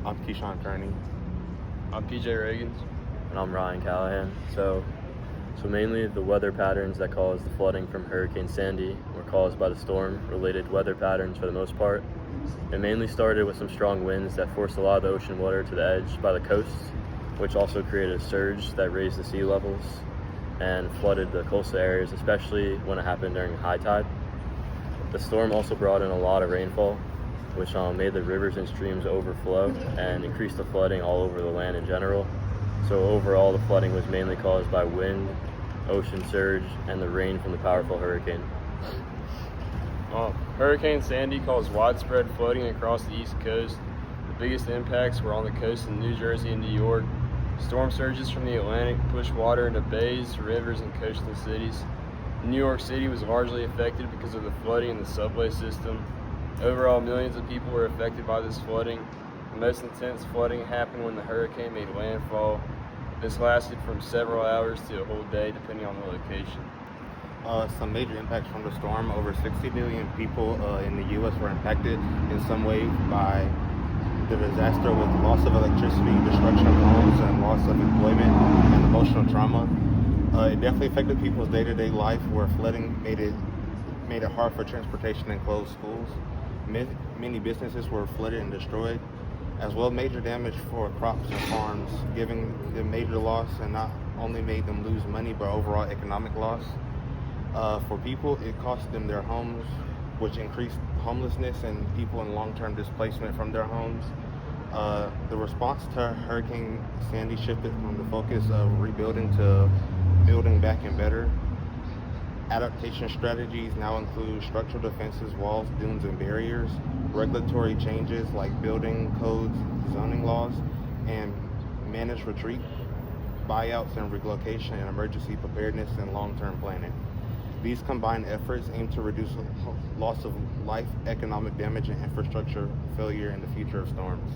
I'm Keyshawn Kearney. I'm PJ Reagans. And I'm Ryan Callahan. So mainly the weather patterns that caused the flooding from Hurricane Sandy were caused by the storm-related weather patterns for the most part. It mainly started with some strong winds that forced a lot of the ocean water to the edge by the coast, which also created a surge that raised the sea levels and flooded the coastal areas, especially when it happened during high tide. The storm also brought in a lot of rainfall, which made the rivers and streams overflow and increased the flooding all over the land in general. So overall, the flooding was mainly caused by wind, ocean surge, and the rain from the powerful hurricane. Hurricane Sandy caused widespread flooding across the East Coast. The biggest impacts were on the coast in New Jersey and New York. Storm surges from the Atlantic pushed water into bays, rivers, and coastal cities. New York City was largely affected because of the flooding in the subway system. Overall, millions of people were affected by this flooding. The most intense flooding happened when the hurricane made landfall. This lasted from several hours to a whole day, depending on the location. Some major impacts from the storm. Over 60 million people in the U.S. were impacted in some way by the disaster, with loss of electricity, destruction of homes, and loss of employment and emotional trauma. It definitely affected people's day-to-day life, where flooding made it hard for transportation and closed schools. Many businesses were flooded and destroyed, as well as major damage for crops and farms, giving them major loss, and not only made them lose money, but overall economic loss. For people, it cost them their homes, which increased homelessness and people in long-term displacement from their homes. The response to Hurricane Sandy shifted from the focus of rebuilding to building back and better. Adaptation strategies now include structural defenses, walls, dunes, and barriers, regulatory changes like building codes, zoning laws, and managed retreat, buyouts and relocation, and emergency preparedness and long-term planning. These combined efforts aim to reduce loss of life, economic damage, and infrastructure failure in the future of storms.